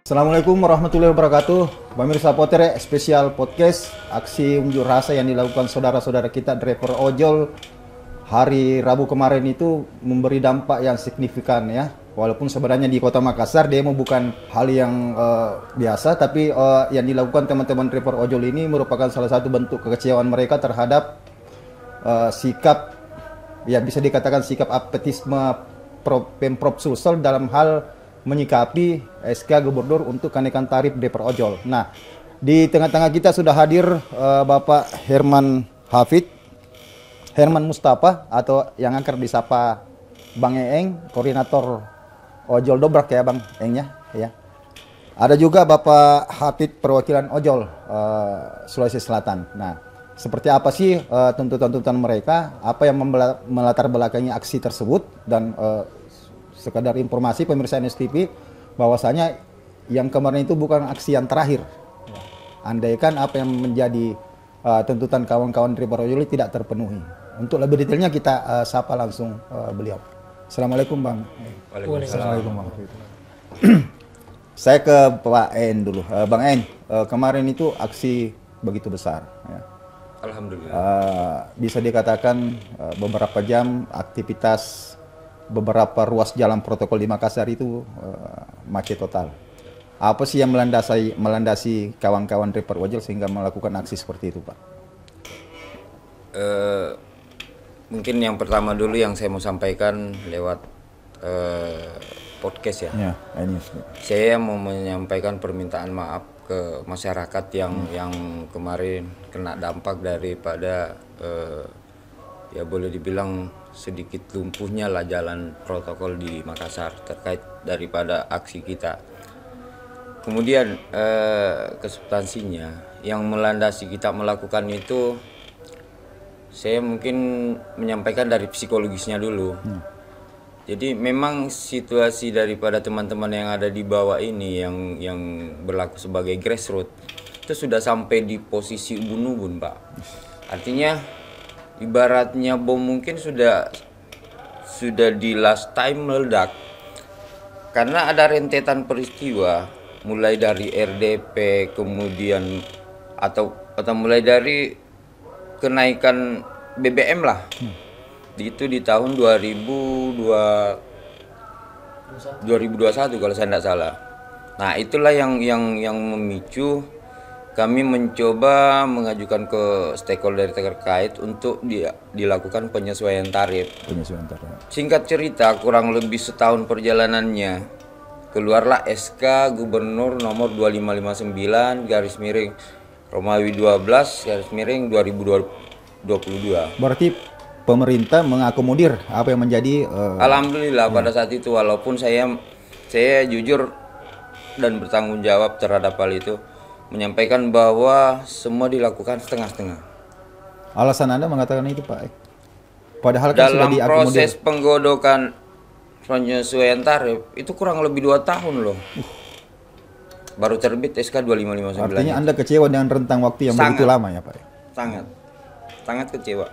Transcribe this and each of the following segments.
Assalamualaikum warahmatullahi wabarakatuh. Pemirsa Potere spesial podcast aksi unjuk rasa yang dilakukan saudara-saudara kita driver ojol hari Rabu kemarin itu memberi dampak yang signifikan ya. Walaupun sebenarnya di Kota Makassar demo bukan hal yang biasa, tapi yang dilakukan teman-teman driver ojol ini merupakan salah satu bentuk kekecewaan mereka terhadap sikap, ya bisa dikatakan sikap apatisme Pemprov Sulsel dalam hal menyikapi SK Gubernur untuk kenaikan tarif driver ojol. Nah, di tengah-tengah kita sudah hadir Bapak Herman Mustafa atau yang akrab disapa Bang Eeng, koordinator ojol dobrak ya Bang Eeng ya. Ada juga Bapak Hafid perwakilan ojol Sulawesi Selatan. Nah, seperti apa sih tuntutan-tuntutan mereka? Apa yang melatar belakangi aksi tersebut? Dan sekadar informasi pemirsa NSTV bahwasanya yang kemarin itu bukan aksi yang terakhir. Andaikan apa yang menjadi tuntutan kawan-kawan driver ojol tidak terpenuhi. Untuk lebih detailnya kita sapa langsung beliau. Assalamualaikum Bang. Waalaikumsalam Bang. Saya ke Pak En dulu. Bang En, kemarin itu aksi begitu besar. Ya. Alhamdulillah. Bisa dikatakan beberapa jam aktivitas beberapa ruas jalan protokol di Makassar itu macet total. Apa sih yang melandasi kawan-kawan driver ojol sehingga melakukan aksi seperti itu, Pak? Mungkin yang pertama dulu yang saya mau sampaikan lewat podcast ya. Ini. Saya mau menyampaikan permintaan maaf ke masyarakat yang kemarin kena dampak daripada ya boleh dibilang sedikit lumpuhnya lah jalan protokol di Makassar terkait daripada aksi kita. Kemudian ke substansinya yang melandasi kita melakukan itu, saya mungkin menyampaikan dari psikologisnya dulu. Jadi memang situasi daripada teman-teman yang ada di bawah ini yang berlaku sebagai grassroots itu sudah sampai di posisi ubun-ubun, Pak. Artinya ibaratnya bom mungkin sudah di last time meledak. Karena ada rentetan peristiwa mulai dari RDP kemudian atau mulai dari kenaikan BBM lah. Itu di tahun 2021 kalau saya tidak salah. Nah, itulah yang memicu kami mencoba mengajukan ke stakeholder terkait untuk dilakukan penyesuaian tarif. Singkat cerita, kurang lebih setahun perjalanannya, keluarlah SK Gubernur nomor 2559 garis miring Romawi 12 garis miring 2022. Berarti pemerintah mengakomodir apa yang menjadi Alhamdulillah pada saat itu, walaupun saya jujur dan bertanggung jawab terhadap hal itu, menyampaikan bahwa semua dilakukan setengah-setengah. Alasan Anda mengatakan itu, Pak? Padahal kan sudah diakomodir. Dalam proses penggodokan penyesuaian tarif itu kurang lebih 2 tahun loh. Baru terbit SK 2559. Artinya Anda kecewa dengan rentang waktu yang begitu lama ya, Pak? Sangat kecewa.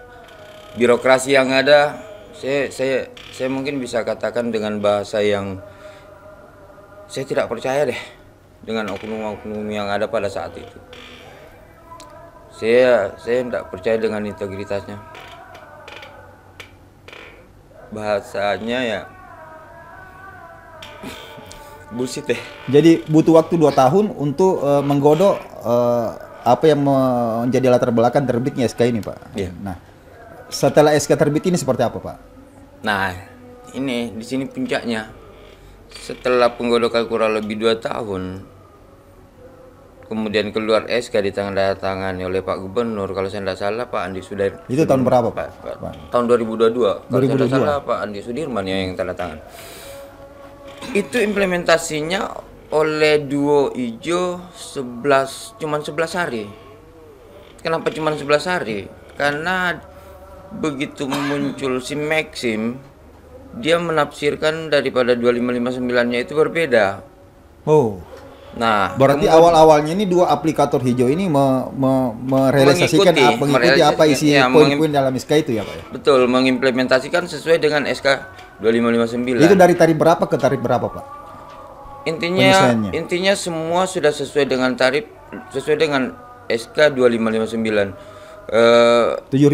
Birokrasi yang ada, saya mungkin bisa katakan dengan bahasa yang saya tidak percaya deh dengan oknum-oknum yang ada pada saat itu. Saya tidak percaya dengan integritasnya. Bahasanya ya bullshit deh. Jadi butuh waktu 2 tahun untuk menggodok apa yang menjadi latar belakang terbitnya SK ini, Pak. Iya. Nah, setelah SK terbit ini seperti apa, Pak? Nah, ini di sini puncaknya. Setelah penggodokan kurang lebih 2 tahun, kemudian keluar SK ditandatangani oleh Pak Gubernur, kalau saya tidak salah Pak Andi Sudirman. Itu tahun berapa, Pak? Tahun 2022. Kalau saya tidak salah Pak Andi Sudirman yang tanda tangan. Itu implementasinya oleh Duo Ijo cuma 11 hari. Kenapa cuma 11 hari? Karena begitu muncul si Maxim, dia menafsirkan daripada 2559-nya itu berbeda. Oh. Nah, berarti awal-awalnya ini dua aplikator hijau ini merealisasikan mengikuti apa isi poin-poin dalam SK itu ya, Pak? Ya? Betul, mengimplementasikan sesuai dengan SK 2559. Itu dari tarif berapa ke tarif berapa, Pak? intinya semua sudah sesuai dengan tarif, sesuai dengan SK 2559.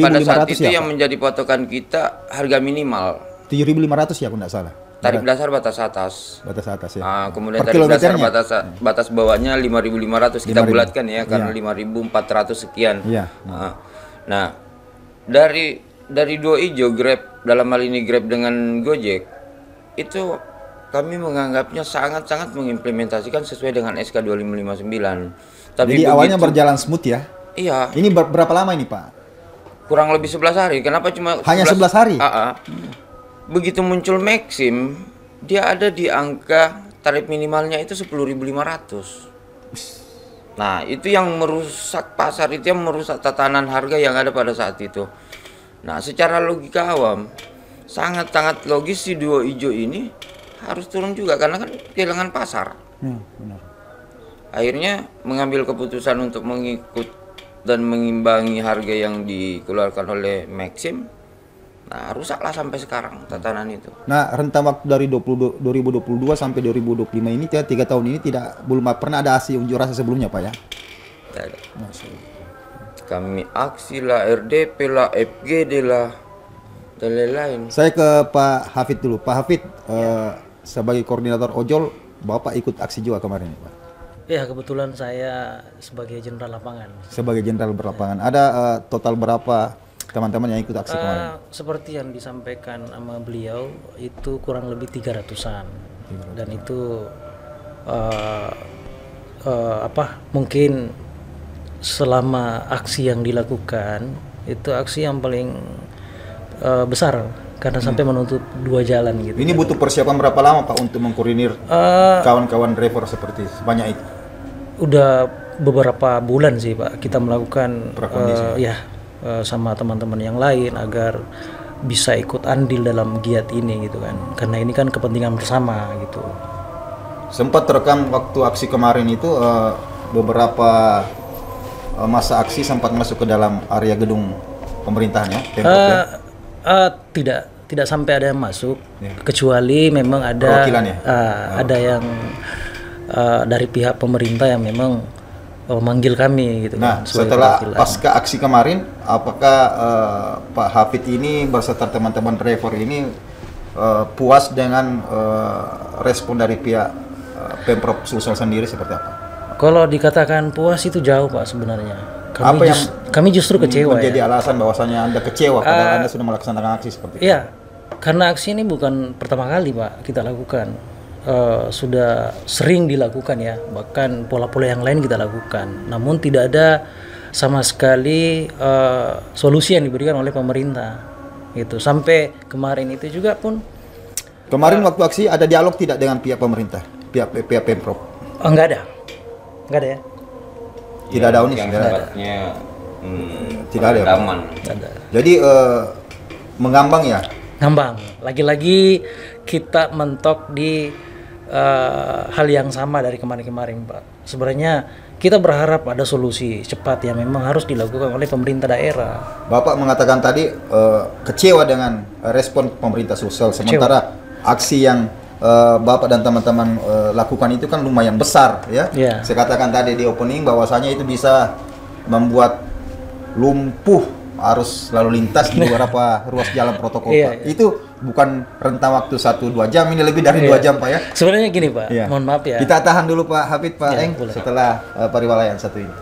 Pada saat itu ya, yang menjadi patokan kita harga minimal 7.500 ya, aku tidak salah. Tarif dasar batas atas. Batas atas ya. Nah, kemudian tarif dasar batas bawahnya 5.500 kita bulatkan ya, karena 5.400 sekian. Iya. Nah, dari dua ijo Grab, dalam hal ini Grab dengan Gojek, itu kami menganggapnya sangat-sangat mengimplementasikan sesuai dengan SK 2559. Tapi jadi awalnya berjalan smooth ya? Iya. Ini berapa lama ini Pak? Kurang lebih 11 hari. Kenapa cuma hanya 11 hari? Begitu muncul Maxim, dia ada di angka tarif minimalnya itu 10.500. Nah, itu yang merusak pasar, itu yang merusak tatanan harga yang ada pada saat itu. Nah, secara logika awam, sangat-sangat logis si duo ijo ini harus turun juga karena kan kehilangan pasar. Benar. Akhirnya mengambil keputusan untuk mengikut dan mengimbangi harga yang dikeluarkan oleh Maxim. Nah, rusaklah sampai sekarang tatanan itu. Nah, rentang waktu dari 2022 sampai 2025 ini, 3 tahun ini belum pernah ada aksi unjuk rasa sebelumnya, Pak ya? Tidak ada. Kami aksi lah, RDP lah, FGD lah, dan lain-lain. Saya ke Pak Hafid dulu. Pak Hafid, sebagai koordinator ojol, Bapak ikut aksi juga kemarin, Pak? Ya, kebetulan saya sebagai jenderal lapangan. Sebagai jenderal berlapangan. Ada total berapa teman-teman yang ikut aksi kemarin? Seperti yang disampaikan sama beliau, itu kurang lebih 300-an. Dan itu mungkin selama aksi yang dilakukan, itu aksi yang paling besar karena sampai menutup 2 jalan gitu. Ini butuh persiapan berapa lama Pak untuk mengkoordinir kawan-kawan driver seperti sebanyak itu? Udah beberapa bulan sih Pak kita melakukan sama teman-teman yang lain agar bisa ikut andil dalam giat ini gitu kan, karena ini kan kepentingan bersama gitu. Sempat terekam waktu aksi kemarin itu beberapa masa aksi sempat masuk ke dalam area gedung pemerintahan ya? Tidak sampai ada yang masuk, kecuali memang ada ada yang dari pihak pemerintah yang memang manggil kami gitu. Nah, setelah pasca aksi kemarin, apakah Pak Hafid ini beserta teman-teman driver ini puas dengan respon dari pihak Pemprov Sulsel sendiri seperti apa? Kalau dikatakan puas itu jauh Pak sebenarnya. Kami justru kecewa. Menjadi alasan bahwasanya Anda kecewa padahal Anda sudah melaksanakan aksi seperti itu? Iya, karena aksi ini bukan pertama kali Pak kita lakukan. Sudah sering dilakukan ya, bahkan pola-pola yang lain kita lakukan. Namun tidak ada sama sekali solusi yang diberikan oleh pemerintah. Gitu. Sampai kemarin itu juga pun. Kemarin waktu aksi ada dialog tidak dengan pihak pemerintah, pihak Pemprov? Enggak ada ya. Tidak ada unik. Tidak ada. Jadi mengambang ya? Ngambang. Lagi-lagi kita mentok di hal yang sama dari kemarin-kemarin Pak. Sebenarnya kita berharap ada solusi cepat yang memang harus dilakukan oleh pemerintah daerah. Bapak mengatakan tadi kecewa dengan respon pemerintah Sulsel, sementara aksi yang Bapak dan teman-teman lakukan itu kan lumayan besar ya. Saya katakan tadi di opening bahwasanya itu bisa membuat lumpuh arus lalu lintas di beberapa ruas jalan protokol Pak. Itu bukan rentang waktu 1-2 jam, ini lebih dari 2 jam Pak ya. Sebenarnya gini Pak, mohon maaf ya. Kita tahan dulu Pak Hafid, Pak Eng, setelah pariwalayan satu ini.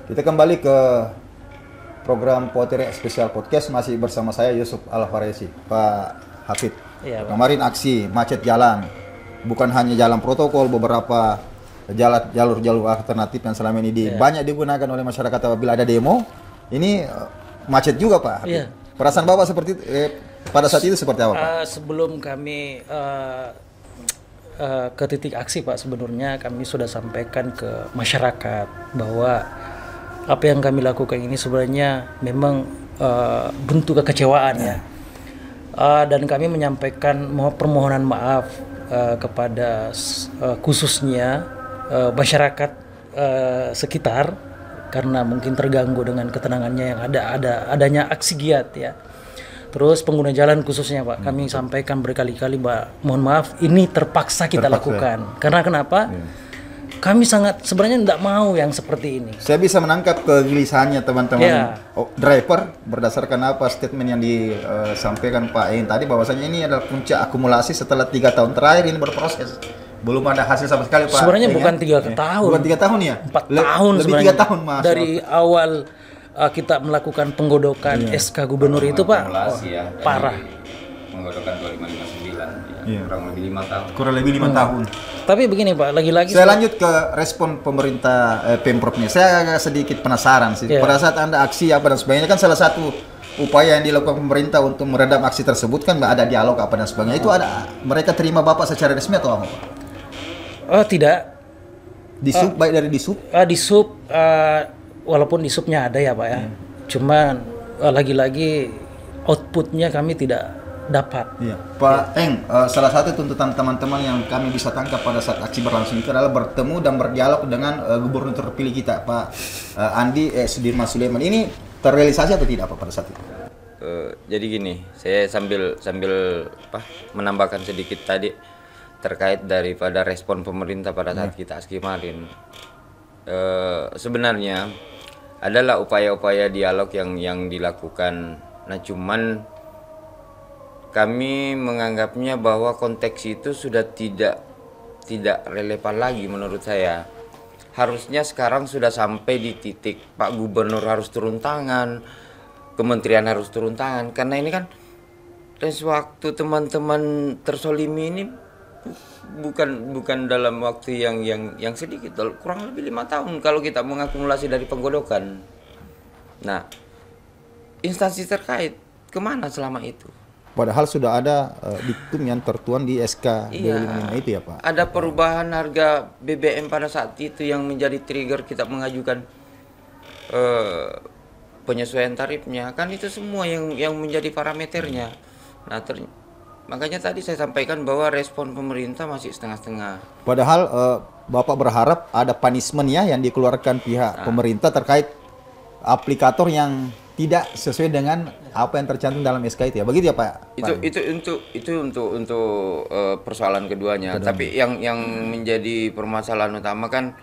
Kita kembali ke program Potere Special Podcast, masih bersama saya Yusuf Al-Faresi. Pak Hafid, kemarin aksi macet jalan, bukan hanya jalan protokol, beberapa jalur-jalur alternatif yang selama ini banyak digunakan oleh masyarakat apabila ada demo, ini macet juga Pak. Perasaan Bapak seperti pada saat itu seperti apa Pak? Sebelum kami ke titik aksi Pak, sebenarnya kami sudah sampaikan ke masyarakat bahwa apa yang kami lakukan ini sebenarnya memang bentuk kekecewaan ya. Dan kami menyampaikan permohonan maaf kepada khususnya masyarakat sekitar, karena mungkin terganggu dengan ketenangannya yang adanya aksi giat ya. Terus pengguna jalan khususnya Pak, kami sampaikan berkali-kali Pak, mohon maaf ini terpaksa kita lakukan. Karena kenapa? Kami sebenarnya tidak mau yang seperti ini. Saya bisa menangkap kegelisahannya teman-teman driver berdasarkan apa statement yang disampaikan Pak Ein tadi, bahwasanya ini adalah puncak akumulasi setelah 3 tahun terakhir ini berproses. Belum ada hasil sama sekali Pak. Sebenarnya bukan 3 tahun. Bukan 3 tahun ya? 4 tahun lebih sebenarnya. 3 tahun Mas. Dari awal kita melakukan penggodokan SK Gubernur itu Pak, parah. Penggodokan 2559 kurang lebih 5 tahun. Kurang lebih 5 tahun. Tapi begini Pak, lagi-lagi saya lanjut ke respon pemerintah Pemprov nih. Saya agak sedikit penasaran sih. Pada saat Anda aksi apa dan sebagainya, kan salah satu upaya yang dilakukan pemerintah untuk meredam aksi tersebut kan nggak ada dialog apa dan sebagainya. Itu ada mereka terima Bapak secara resmi atau apa Pak? Oh tidak. Di sub, baik dari di sub? Di sub, walaupun di subnya ada ya Pak ya. Cuman lagi-lagi outputnya kami tidak dapat. Iya. Pak Eng, salah satu tuntutan teman-teman yang kami bisa tangkap pada saat aksi berlangsung itu adalah bertemu dan berdialog dengan gubernur terpilih kita, Pak Andi Sudirman Sulaiman. Ini terrealisasi atau tidak Pak pada saat itu? Jadi gini, saya sambil menambahkan sedikit tadi terkait daripada respon pemerintah pada saat kita aksi kemarin. Sebenarnya adalah upaya-upaya dialog yang dilakukan. Nah, cuman kami menganggapnya bahwa konteks itu sudah tidak relevan lagi menurut saya. Harusnya sekarang sudah sampai di titik Pak Gubernur harus turun tangan, kementerian harus turun tangan, karena ini kan waktu teman-teman tersolimi ini bukan dalam waktu yang sedikit, kurang lebih 5 tahun kalau kita mengakumulasi dari penggodokan. Nah, instansi terkait kemana selama itu? Padahal sudah ada diktum yang tertuang di SK 255 itu ya Pak. Ada perubahan harga BBM pada saat itu yang menjadi trigger kita mengajukan penyesuaian tarifnya. Kan itu semua yang menjadi parameternya. Nah, makanya tadi saya sampaikan bahwa respon pemerintah masih setengah-setengah. Padahal Bapak berharap ada punishment ya yang dikeluarkan pihak pemerintah terkait aplikator yang tidak sesuai dengan apa yang tercantum dalam SK itu ya, begitu ya Pak? Itu untuk persoalan keduanya. Tapi yang menjadi permasalahan utama kan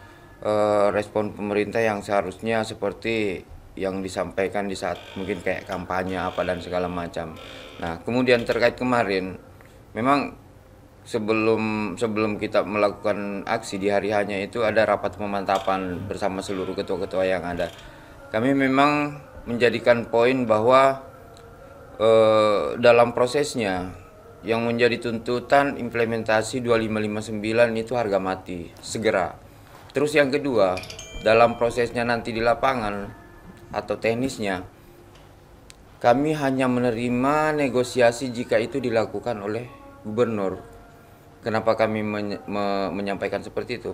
respon pemerintah yang seharusnya seperti yang disampaikan di saat mungkin kayak kampanye apa dan segala macam. Nah, kemudian terkait kemarin, memang sebelum kita melakukan aksi di hari hanya itu ada rapat pemantapan bersama seluruh ketua-ketua yang ada. Kami memang menjadikan poin bahwa dalam prosesnya yang menjadi tuntutan implementasi 2559 itu harga mati segera. Terus yang kedua, dalam prosesnya nanti di lapangan atau teknisnya, kami hanya menerima negosiasi jika itu dilakukan oleh gubernur. Kenapa kami menyampaikan seperti itu?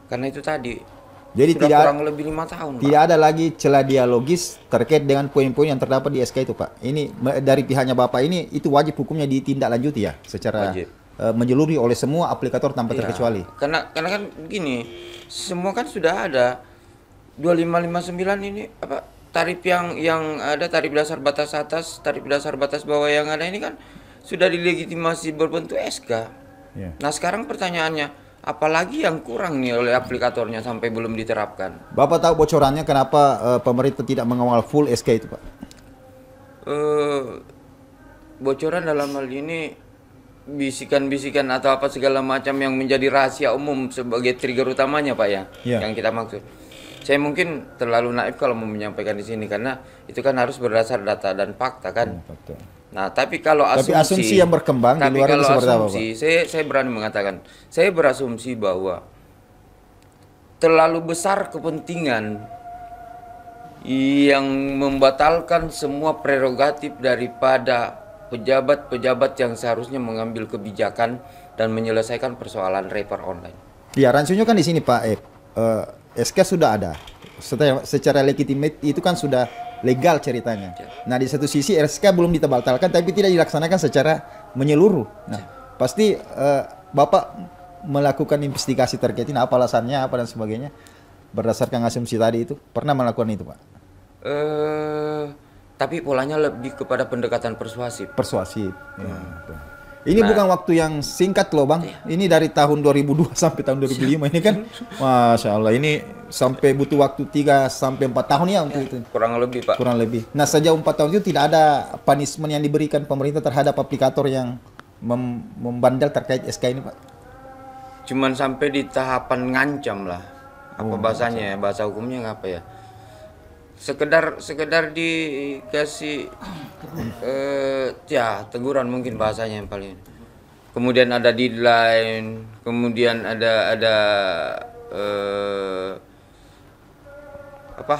Karena itu tadi. Jadi sudah kurang lebih 5 tahun. Tidak ada lagi celah dialogis terkait dengan poin-poin yang terdapat di SK itu Pak. Ini dari pihaknya Bapak ini itu wajib hukumnya ditindaklanjuti ya secara menyeluruh oleh semua aplikator tanpa terkecuali. Karena kan begini, semua kan sudah ada 2559 ini apa tarif yang ada, tarif dasar batas atas, tarif dasar batas bawah yang ada ini kan sudah dilegitimasi berbentuk SK. Nah, sekarang pertanyaannya, apalagi yang kurang nih oleh aplikatornya sampai belum diterapkan? Bapak tahu bocorannya kenapa pemerintah tidak mengawal full SK itu Pak? Bocoran dalam hal ini bisikan-bisikan atau apa segala macam yang menjadi rahasia umum sebagai trigger utamanya Pak ya, yang kita maksud. Saya mungkin terlalu naif kalau mau menyampaikan di sini karena itu kan harus berdasar data dan fakta kan. Nah, tapi kalau asumsi yang berkembang di luar itu seperti apa, Pak? Saya berani mengatakan, saya berasumsi bahwa terlalu besar kepentingan yang membatalkan semua prerogatif daripada pejabat-pejabat yang seharusnya mengambil kebijakan dan menyelesaikan persoalan reper online. Ya, ransunya kan di sini Pak. SK sudah ada. Secara legitimate itu kan sudah legal ceritanya. Nah, di satu sisi SK belum ditebalkan tapi tidak dilaksanakan secara menyeluruh. Nah, pasti Bapak melakukan investigasi terkait ini apa alasannya apa dan sebagainya. berdasarkan asumsi tadi itu pernah melakukan itu, Pak? Tapi polanya lebih kepada pendekatan persuasif. Persuasif. Ya, betul. Ini bukan waktu yang singkat loh, Bang. Ini dari tahun 2002 sampai tahun 2005 ini kan. Masya Allah, ini sampai butuh waktu 3 sampai 4 tahun ya untuk itu. Kurang lebih, Pak. Kurang lebih. Nah, sejauh 4 tahun itu tidak ada punishment yang diberikan pemerintah terhadap aplikator yang membandel terkait SK ini, Pak? Cuman sampai di tahapan ngancam lah. Apa bahasanya ya? Bahasa hukumnya apa ya? Sekedar dikasih ya teguran mungkin bahasanya yang paling. Kemudian ada deadline, kemudian ada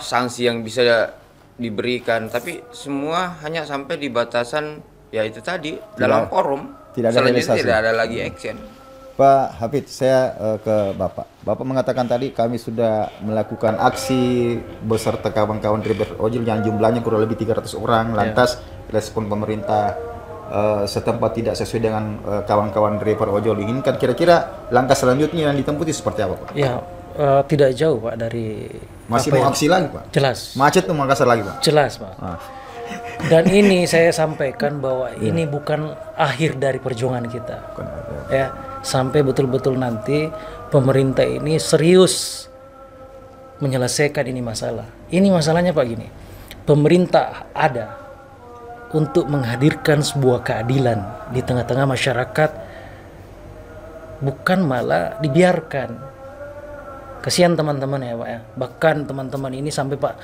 sanksi yang bisa diberikan, tapi semua hanya sampai di batasan ya itu tadi dalam forum. Tidak ada Selanjutnya realisasi. tidak ada lagi action. Pak Hafid, saya ke Bapak. Bapak mengatakan tadi kami sudah melakukan aksi beserta kawan-kawan driver ojol yang jumlahnya kurang lebih 300 orang. Lantas respon pemerintah setempat tidak sesuai dengan kawan-kawan driver ojol inginkan. Kira-kira langkah selanjutnya yang ditempuh itu seperti apa, Pak? Ya, tidak jauh Pak dari Masih apa mau yang- aksi lagi, Pak? Jelas. Macet tuh Makassar lagi, Pak? Jelas, Pak. Ah. Dan ini saya sampaikan bahwa ini bukan akhir dari perjuangan kita. Ya, sampai betul-betul nanti pemerintah ini serius menyelesaikan ini masalah. Ini masalahnya Pak gini. Pemerintah ada untuk menghadirkan sebuah keadilan di tengah-tengah masyarakat, bukan malah dibiarkan. Kasihan teman-teman ya Pak ya. Bahkan teman-teman ini sampai Pak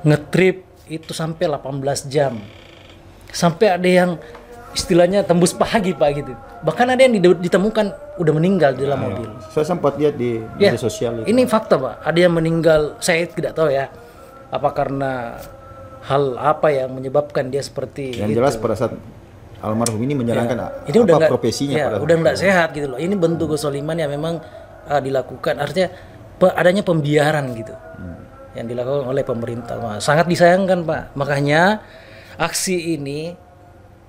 ngetrip itu sampai 18 jam. Sampai ada yang istilahnya tembus pagi Pak gitu. Bahkan ada yang ditemukan udah meninggal di dalam mobil. Saya sempat lihat di Ya, media sosial itu. ini fakta Pak. Ada yang meninggal, saya tidak tahu ya. Apa karena hal apa yang menyebabkan dia seperti Yang itu. jelas pada saat almarhum ini menjalankan Ini udah nggak- profesinya ya, pada udah nggak sehat gitu loh. Ini bentuk kezaliman yang memang dilakukan. Artinya adanya pembiaran gitu yang dilakukan oleh pemerintah. Wah, sangat disayangkan Pak. Makanya aksi ini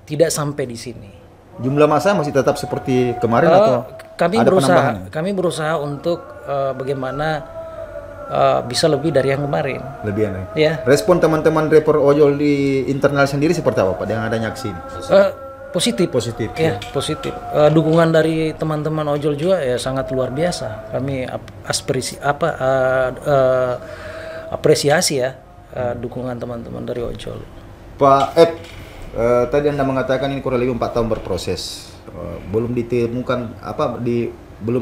tidak sampai di sini. Jumlah massa masih tetap seperti kemarin atau Kami ada berusaha, penambahan? kami berusaha untuk bagaimana bisa lebih dari yang kemarin. Lebih aneh. Ya, Respon teman-teman driver ojol di internal sendiri seperti apa Pak dengan adanya aksi ini? positif. Positif. Ya, positif. Dukungan dari teman-teman ojol juga ya sangat luar biasa. Kami apresiasi ya dukungan teman-teman dari ojol. Pak Ed, tadi Anda mengatakan ini kurang lebih 4 tahun berproses. Belum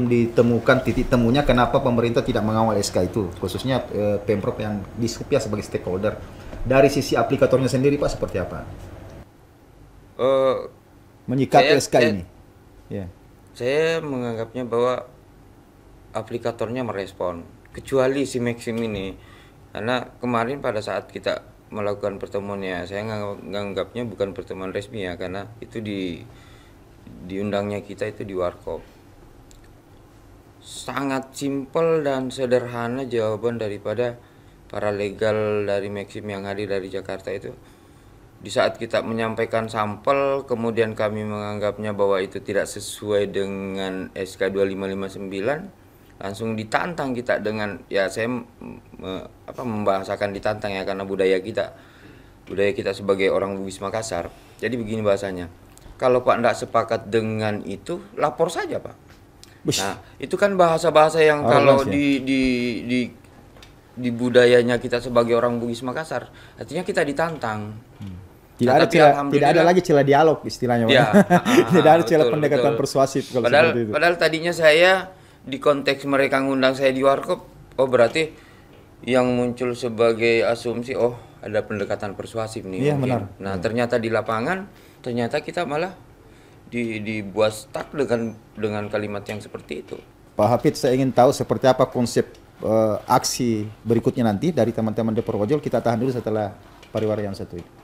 ditemukan titik temunya kenapa pemerintah tidak mengawal SK itu, khususnya Pemprov yang Dishub ya sebagai stakeholder. Dari sisi aplikatornya sendiri Pak seperti apa? Menyikapi SK ini. Ya. Saya menganggapnya bahwa aplikatornya merespon, kecuali si Maxim ini, karena kemarin pada saat kita melakukan pertemuannya, saya menganggapnya bukan pertemuan resmi ya, karena itu diundangnya kita itu di warkop. Sangat simpel dan sederhana jawaban daripada para legal dari Maxim yang hadir dari Jakarta itu. Di saat kita menyampaikan sampel, kemudian kami menganggapnya bahwa itu tidak sesuai dengan SK 2559, langsung ditantang kita dengan, ya saya membahasakan ditantang ya, karena budaya kita sebagai orang Bugis Makassar. Jadi begini bahasanya, kalau Pak tidak sepakat dengan itu, lapor saja Pak. Nah, itu kan bahasa-bahasa yang kalau di budayanya kita sebagai orang Bugis Makassar, artinya kita ditantang. Tidak ada lagi celah dialog istilahnya. Ya, tidak ada celah betul, pendekatan betul. persuasif kalau seperti itu. Padahal tadinya saya di konteks mereka ngundang saya di warkop, oh berarti yang muncul sebagai asumsi, oh ada pendekatan persuasif nih. Iya, mungkin. benar. Nah ternyata di lapangan, ternyata kita malah dibuat stuck dengan kalimat yang seperti itu. Pak Hafid, saya ingin tahu seperti apa konsep aksi berikutnya nanti dari teman-teman Depor Ojol. Kita tahan dulu setelah pariwara yang satu ini.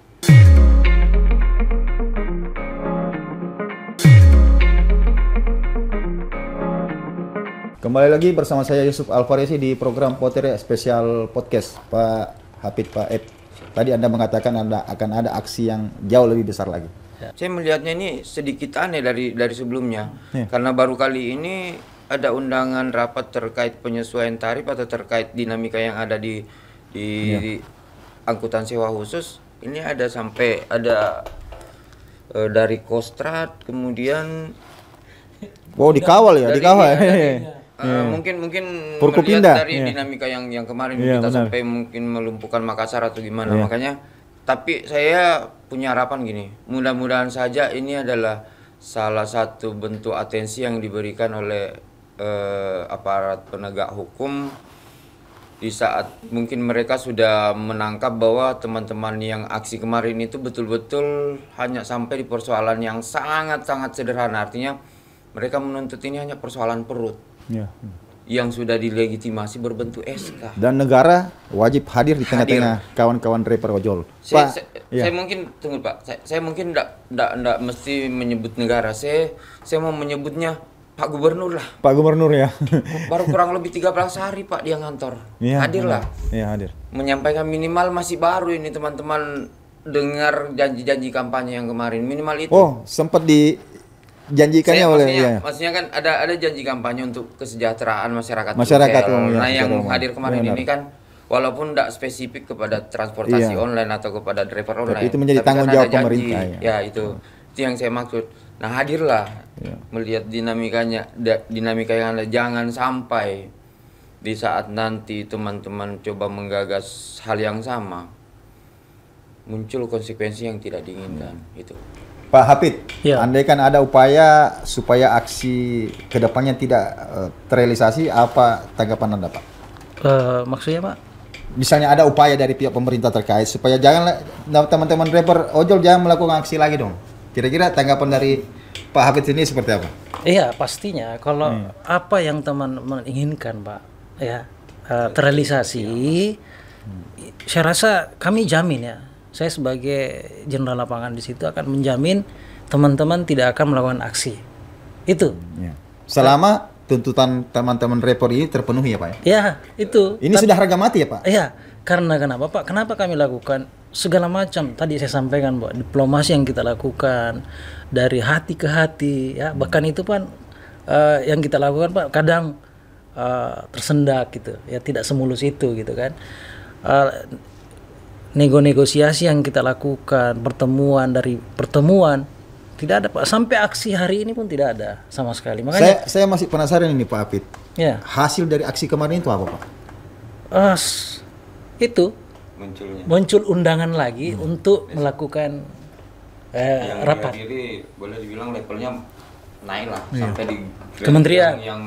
Kembali lagi bersama saya Yusuf Alfaresi di program Potere Spesial Podcast. Pak Hafid, Pak Ed, tadi Anda mengatakan akan ada aksi yang jauh lebih besar lagi. Saya melihatnya ini sedikit aneh dari sebelumnya, Iya. karena baru kali ini ada undangan rapat terkait penyesuaian tarif atau terkait dinamika yang ada di angkutan sewa khusus, ini ada sampai ada dari Kostrad, kemudian dikawal ya, dikawal. Mungkin Forkopimda, melihat dari dinamika yang kemarin kita benar. sampai mungkin melumpuhkan Makassar atau gimana. Makanya, tapi saya punya harapan gini, mudah-mudahan saja ini adalah salah satu bentuk atensi yang diberikan oleh aparat penegak hukum di saat mungkin mereka sudah menangkap bahwa teman-teman yang aksi kemarin itu betul-betul hanya sampai di persoalan yang sangat-sangat sederhana. Artinya mereka menuntut ini hanya persoalan perut yang sudah dilegitimasi berbentuk SK. Dan negara wajib hadir di tengah-tengah kawan-kawan driver ojol. Saya mungkin tunggu Pak, saya mungkin enggak mesti menyebut negara. Saya mau menyebutnya Pak Gubernur lah. Pak Gubernur ya. Baru kurang lebih 13 hari Pak dia ngantor. Hadirlah. Iya, hadir. Menyampaikan minimal masih baru ini teman-teman dengar janji-janji kampanye yang kemarin, minimal itu. Sempat dijanjikannya maksudnya kan ada janji kampanye untuk kesejahteraan masyarakat. Masyarakat. Yang hadir kemarin ini kan walaupun tidak spesifik kepada transportasi online atau kepada driver online. Tapi itu menjadi tanggung jawab pemerintah. Ya itu yang saya maksud. Nah hadirlah melihat dinamika yang ada. Jangan sampai di saat nanti teman-teman coba menggagas hal yang sama muncul konsekuensi yang tidak diinginkan itu. Pak Hafid, andaikan ada upaya supaya aksi kedepannya tidak terrealisasi, apa tanggapan Anda Pak? Maksudnya Pak? Misalnya ada upaya dari pihak pemerintah terkait supaya jangan teman-teman driver ojol jangan melakukan aksi lagi dong. Kira-kira tanggapan dari Pak Hafid ini seperti apa? Iya pastinya kalau apa yang teman-teman inginkan Pak terrealisasi, saya rasa kami jamin ya. Saya sebagai jenderal lapangan di situ akan menjamin teman-teman tidak akan melakukan aksi. Itu. Selama tuntutan teman-teman driver ini terpenuhi ya Pak ya? Ya, itu. Ini sudah harga mati ya Pak? Iya. Karena kenapa Pak? Kenapa kami lakukan segala macam? Tadi saya sampaikan Pak, diplomasi yang kita lakukan dari hati ke hati ya. Bahkan itu Pak yang kita lakukan Pak kadang tersendak gitu. Ya tidak semulus itu gitu kan. Negosiasi yang kita lakukan, pertemuan tidak ada Pak, sampai aksi hari ini pun tidak ada sama sekali. Makanya saya masih penasaran ini Pak Hafid. Ya. Hasil dari aksi kemarin itu apa Pak? Itu muncul undangan lagi untuk melakukan rapat. Boleh dibilang levelnya naik lah sampai di kementerian yang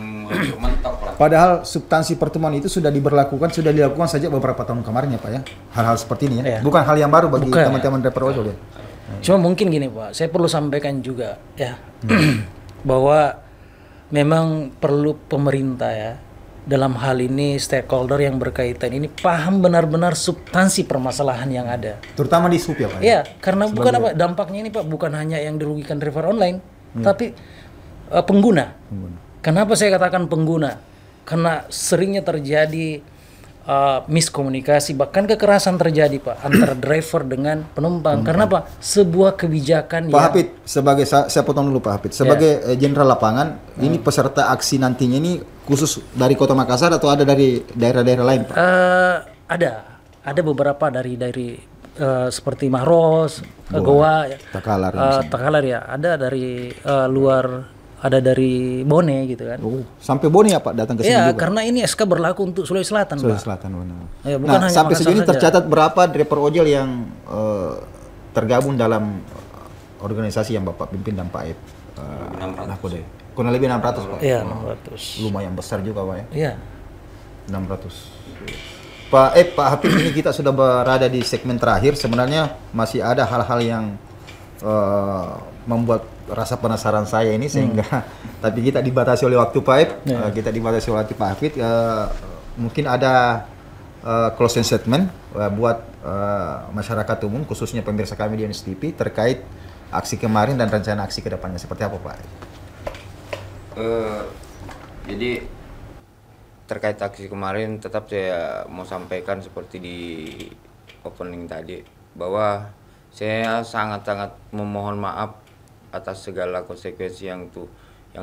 mentok lah. Padahal substansi pertemuan itu sudah dilakukan sejak beberapa tahun kemarin ya Pak ya. Hal-hal seperti ini ya. Bukan hal yang baru bagi teman-teman driver ojol ya. Cuma mungkin gini Pak, saya perlu sampaikan juga ya bahwa memang perlu pemerintah ya dalam hal ini stakeholder yang berkaitan ini paham benar-benar substansi permasalahan yang ada. Terutama di sub ya Pak. Iya, karena bukan apa dampaknya ini Pak bukan hanya yang dirugikan driver online, tapi pengguna. Kenapa saya katakan pengguna? Karena seringnya terjadi miskomunikasi, bahkan kekerasan terjadi Pak antara driver dengan penumpang. Karena apa? Sebuah kebijakan Pak Hafid, sebagai saya potong dulu Pak Hafid, sebagai jenderal lapangan, ini peserta aksi nantinya ini khusus dari Kota Makassar atau ada dari daerah-daerah lain Pak? Ada beberapa dari seperti Maros, Goa, Takalar ya. Ada dari luar, ada dari Bone gitu kan. Sampai Bone ya Pak datang ke sini juga? Karena ini SK berlaku untuk Sulawesi Selatan Pak. Sulawesi Selatan benar. Ya, bukan hanya sampai Makassar sejauh ini saja. tercatat berapa driver ojol yang tergabung dalam organisasi yang Bapak pimpin dan Pak Ep? 600. Kurang lebih 600 Pak? Iya 600. Lumayan besar juga Pak ya? Iya. 600. Pak Hafid, ini kita sudah berada di segmen terakhir. Sebenarnya masih ada hal-hal yang membuat rasa penasaran saya ini sehingga tapi kita dibatasi oleh waktu Pak Ep, kita dibatasi oleh waktu Pak Hafid. Mungkin ada closing statement buat masyarakat umum khususnya pemirsa kami di NSTP terkait aksi kemarin dan rencana aksi kedepannya seperti apa Pak? Jadi terkait aksi kemarin tetap saya mau sampaikan seperti di opening tadi bahwa saya sangat-sangat memohon maaf atas segala konsekuensi yang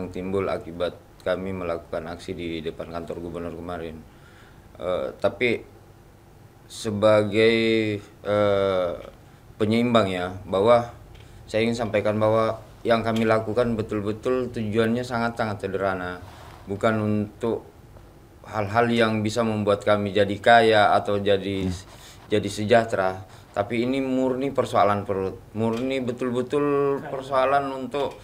timbul akibat kami melakukan aksi di depan kantor gubernur kemarin. Tapi sebagai penyeimbang ya, bahwa saya ingin sampaikan bahwa yang kami lakukan betul-betul tujuannya sangat-sangat sederhana, bukan untuk hal-hal yang bisa membuat kami jadi kaya atau jadi sejahtera, tapi ini murni persoalan perut, murni betul-betul persoalan untuk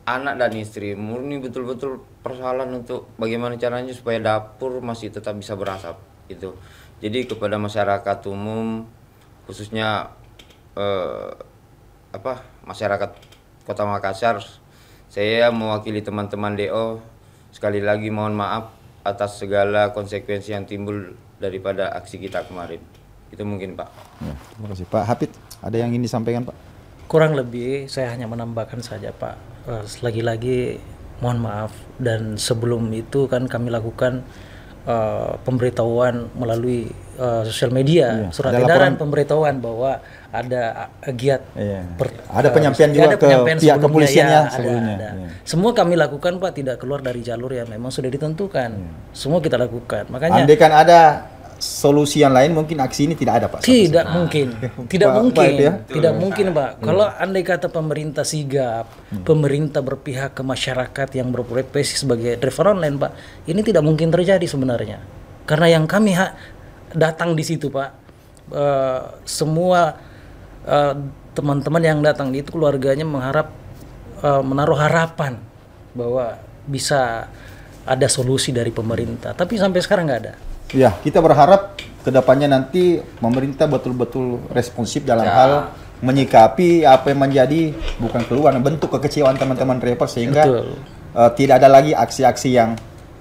anak dan istri, murni betul-betul persoalan untuk bagaimana caranya supaya dapur masih tetap bisa berasap itu. Jadi kepada masyarakat umum, khususnya masyarakat Kota Makassar, saya mewakili teman-teman DO sekali lagi mohon maaf atas segala konsekuensi yang timbul daripada aksi kita kemarin. Itu mungkin Pak. Ya, terima kasih Pak Hafid. Ada yang ingin disampaikan Pak? Kurang lebih saya hanya menambahkan saja Pak. Lagi-lagi mohon maaf, dan sebelum itu kan kami lakukan pemberitahuan melalui sosial media, surat edaran pemberitahuan bahwa ada giat, ada penyampaian juga ke pihak kepolisian ya sebelumnya. Ada. Semua kami lakukan Pak, tidak keluar dari jalur yang memang sudah ditentukan. Semua kita lakukan. Makanya andai kan ada solusi yang lain, mungkin aksi ini tidak ada Pak. Tidak mungkin, tidak mungkin, ya? tidak mungkin Pak. Kalau andai kata pemerintah sigap, pemerintah berpihak ke masyarakat yang berprofesi sebagai driver online Pak, ini tidak mungkin terjadi sebenarnya. Karena yang kami datang di situ Pak, semua teman-teman yang datang di itu keluarganya menaruh harapan bahwa bisa ada solusi dari pemerintah, tapi sampai sekarang nggak ada. Ya, kita berharap kedepannya nanti pemerintah betul-betul responsif dalam hal menyikapi apa yang menjadi bukan keluhan, bentuk kekecewaan teman-teman driver, sehingga tidak ada lagi aksi-aksi yang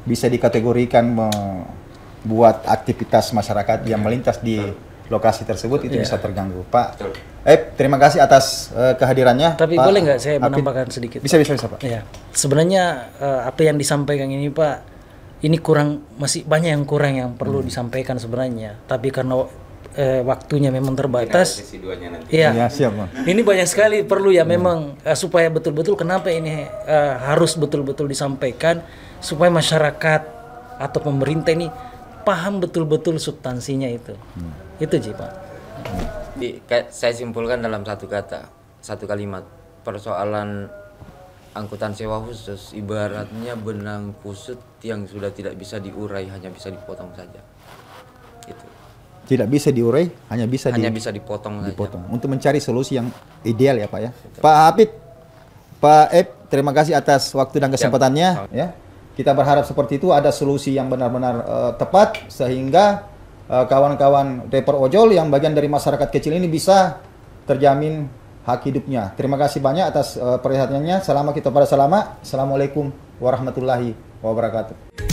bisa dikategorikan membuat aktivitas masyarakat yang melintas di lokasi tersebut itu bisa terganggu. Pak, terima kasih atas kehadirannya. Tapi Pak, boleh nggak saya menambahkan sedikit? Bisa Pak. Ya, sebenarnya apa yang disampaikan ini Pak, ini masih banyak yang kurang yang perlu disampaikan sebenarnya. Tapi karena waktunya memang terbatas. Ya, siap Bang. Ini banyak sekali perlu ya memang supaya betul-betul kenapa ini harus betul-betul disampaikan supaya masyarakat atau pemerintah ini paham betul-betul substansinya itu. Itu sih Pak. Saya simpulkan dalam satu kalimat. Persoalan angkutan sewa khusus ibaratnya benang kusut yang sudah tidak bisa diurai, hanya bisa dipotong saja. Itu. Tidak bisa diurai, hanya bisa dipotong saja. Untuk mencari solusi yang ideal ya Pak ya. Pak Hafid, Pak terima kasih atas waktu dan kesempatannya ya. Kita berharap seperti itu, ada solusi yang benar-benar tepat sehingga kawan-kawan driver ojol yang bagian dari masyarakat kecil ini bisa terjamin hak hidupnya. Terima kasih banyak atas perhatiannya. Selama kita pada selama. Assalamualaikum warahmatullahi wabarakatuh.